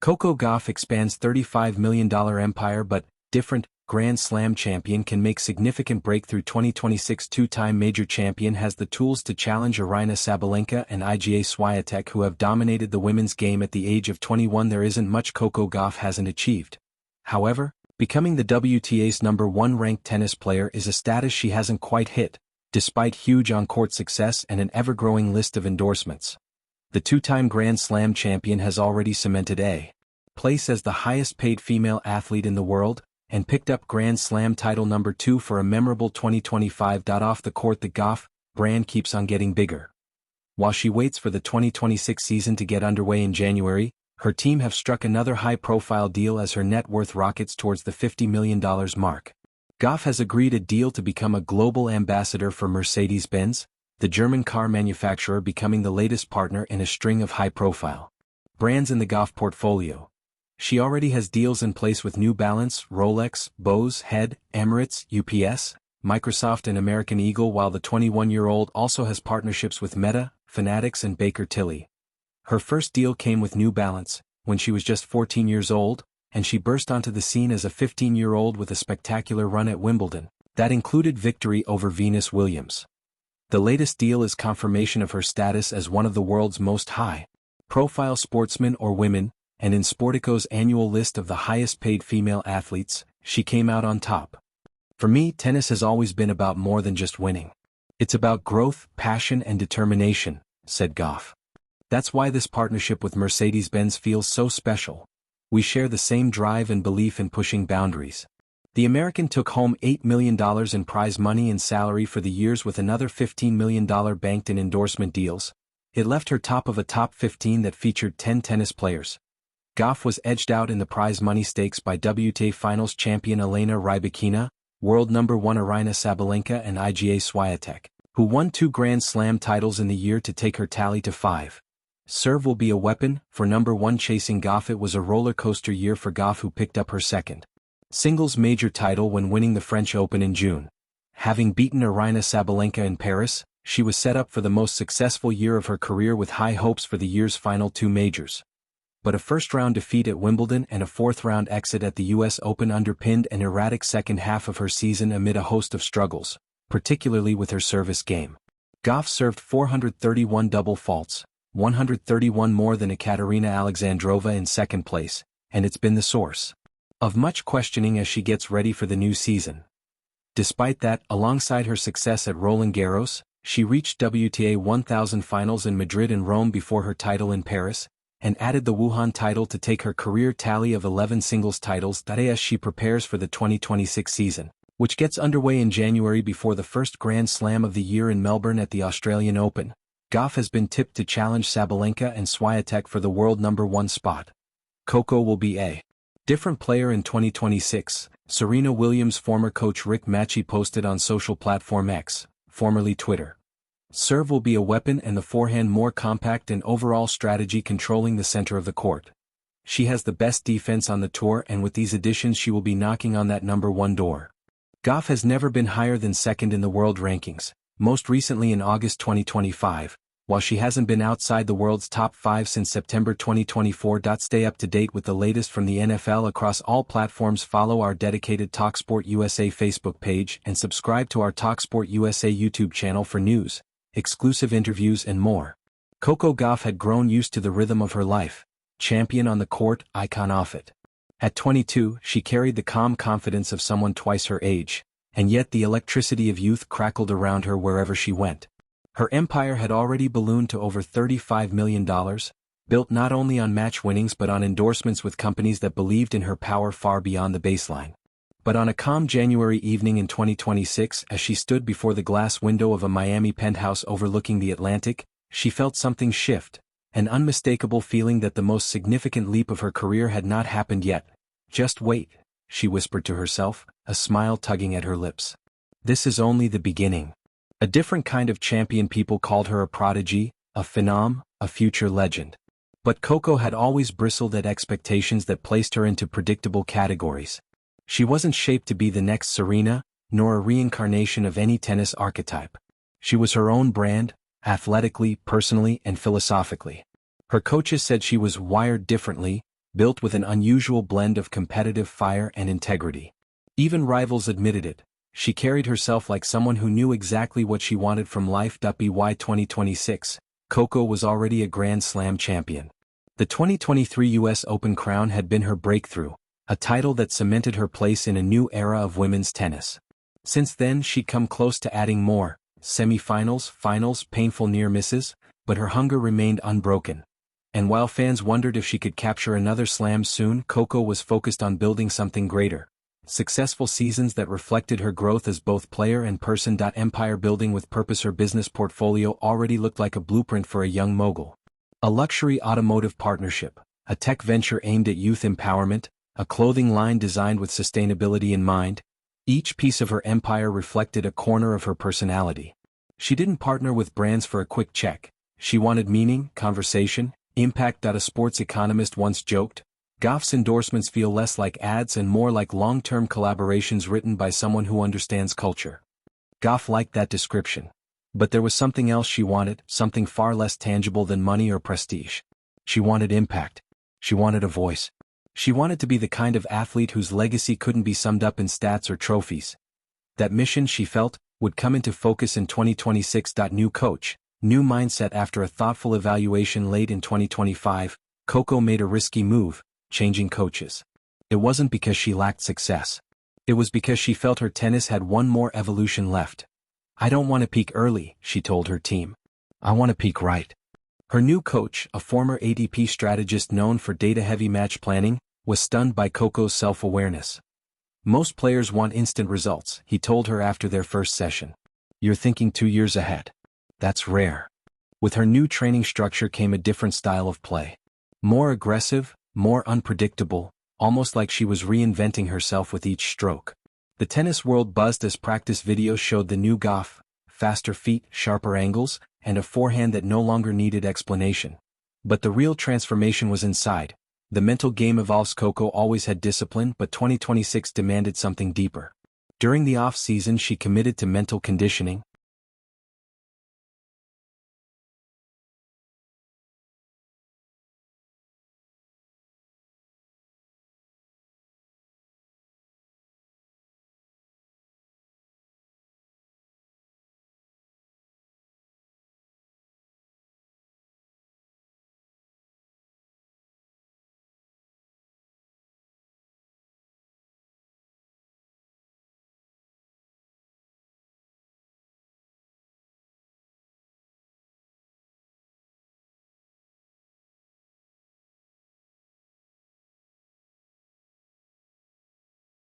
Coco Gauff expands $35 million empire but, different, Grand Slam champion can make significant breakthrough. 2026 two-time major champion has the tools to challenge Aryna Sabalenka and Iga Swiatek, who have dominated the women's game at the age of 21. There isn't much Coco Gauff hasn't achieved. However, becoming the WTA's #1 ranked tennis player is a status she hasn't quite hit, despite huge on-court success and an ever-growing list of endorsements. The two-time Grand Slam champion has already cemented a place as the highest-paid female athlete in the world, and picked up Grand Slam title #2 for a memorable 2025. Off the court, the Gauff brand keeps on getting bigger. While she waits for the 2026 season to get underway in January, her team have struck another high-profile deal as her net worth rockets towards the $50 million mark. Gauff has agreed a deal to become a global ambassador for Mercedes-Benz, the German car manufacturer, becoming the latest partner in a string of high-profile brands in the Gauff portfolio. She already has deals in place with New Balance, Rolex, Bose, Head, Emirates, UPS, Microsoft and American Eagle, while the 21-year-old also has partnerships with Meta, Fanatics and Baker Tilly. Her first deal came with New Balance, when she was just 14 years old, and she burst onto the scene as a 15-year-old with a spectacular run at Wimbledon, that included victory over Venus Williams. The latest deal is confirmation of her status as one of the world's most high-profile sportsmen or women, and in Sportico's annual list of the highest-paid female athletes, she came out on top. For me, tennis has always been about more than just winning. It's about growth, passion and determination, said Gauff. That's why this partnership with Mercedes-Benz feels so special. We share the same drive and belief in pushing boundaries. The American took home $8 million in prize money and salary for the years, with another $15 million banked in endorsement deals. It left her top of a top 15 that featured 10 tennis players. Gauff was edged out in the prize money stakes by WTA Finals champion Elena Rybakina, world #1 Aryna Sabalenka and Iga Swiatek, who won 2 Grand Slam titles in the year to take her tally to 5. Serve will be a weapon for #1 chasing Gauff. It was a roller coaster year for Gauff, who picked up her second singles major title when winning the French Open in June. Having beaten Aryna Sabalenka in Paris, she was set up for the most successful year of her career with high hopes for the year's final 2 majors. But a first-round defeat at Wimbledon and a fourth-round exit at the US Open underpinned an erratic second half of her season amid a host of struggles, particularly with her service game. Gauff served 431 double faults, 131 more than Ekaterina Alexandrova in second place, and it's been the source of much questioning as she gets ready for the new season. Despite that, alongside her success at Roland Garros, she reached WTA 1000 finals in Madrid and Rome before her title in Paris, and added the Wuhan title to take her career tally of 11 singles titles. As she prepares for the 2026 season, which gets underway in January before the first Grand Slam of the year in Melbourne at the Australian Open, Gauff has been tipped to challenge Sabalenka and Swiatek for the world #1 spot. Coco will be a different player in 2026, Serena Williams' former coach Rick Matchy posted on social platform X, formerly Twitter. Serve will be a weapon and the forehand more compact, and overall strategy controlling the center of the court. She has the best defense on the tour, and with these additions she will be knocking on that #1 door. Gauff has never been higher than second in the world rankings, most recently in August 2025, while she hasn't been outside the world's top 5 since September 2024. Stay up to date with the latest from the NFL across all platforms. Follow our dedicated TalkSport USA Facebook page and subscribe to our TalkSport USA YouTube channel for news, exclusive interviews and more. Coco Gauff had grown used to the rhythm of her life, champion on the court, icon off it. At 22, she carried the calm confidence of someone twice her age, and yet the electricity of youth crackled around her wherever she went. Her empire had already ballooned to over $35 million, built not only on match winnings but on endorsements with companies that believed in her power far beyond the baseline. But on a calm January evening in 2026, as she stood before the glass window of a Miami penthouse overlooking the Atlantic, she felt something shift, an unmistakable feeling that the most significant leap of her career had not happened yet. Just wait, she whispered to herself, a smile tugging at her lips. This is only the beginning. A different kind of champion. People called her a prodigy, a phenom, a future legend. But Coco had always bristled at expectations that placed her into predictable categories. She wasn't shaped to be the next Serena, nor a reincarnation of any tennis archetype. She was her own brand, athletically, personally, and philosophically. Her coaches said she was wired differently, built with an unusual blend of competitive fire and integrity. Even rivals admitted it. She carried herself like someone who knew exactly what she wanted from life. By 2026, Coco was already a Grand Slam champion. The 2023 US Open crown had been her breakthrough, a title that cemented her place in a new era of women's tennis. Since then she'd come close to adding more, semi-finals, finals, painful near misses, but her hunger remained unbroken. And while fans wondered if she could capture another slam soon, Coco was focused on building something greater. Successful seasons that reflected her growth as both player and person. Empire building with purpose. Her business portfolio already looked like a blueprint for a young mogul. A luxury automotive partnership, a tech venture aimed at youth empowerment, a clothing line designed with sustainability in mind. Each piece of her empire reflected a corner of her personality. She didn't partner with brands for a quick check. She wanted meaning, conversation, impact. A sports economist once joked, Gauff's endorsements feel less like ads and more like long-term collaborations written by someone who understands culture. Gauff liked that description. But there was something else she wanted, something far less tangible than money or prestige. She wanted impact. She wanted a voice. She wanted to be the kind of athlete whose legacy couldn't be summed up in stats or trophies. That mission, she felt, would come into focus in 2026. New coach, new mindset. After a thoughtful evaluation late in 2025, Coco made a risky move, changing coaches. It wasn't because she lacked success. It was because she felt her tennis had one more evolution left. I don't want to peak early, she told her team. I want to peak right. Her new coach, a former ATP strategist known for data-heavy match planning, was stunned by Coco's self-awareness. Most players want instant results, he told her after their first session. You're thinking 2 years ahead. That's rare. With her new training structure came a different style of play. More aggressive, more unpredictable, almost like she was reinventing herself with each stroke. The tennis world buzzed as practice videos showed the new Gauff, faster feet, sharper angles, and a forehand that no longer needed explanation. But the real transformation was inside. The mental game evolves. Coco always had discipline, but 2026 demanded something deeper. During the off-season she committed to mental conditioning,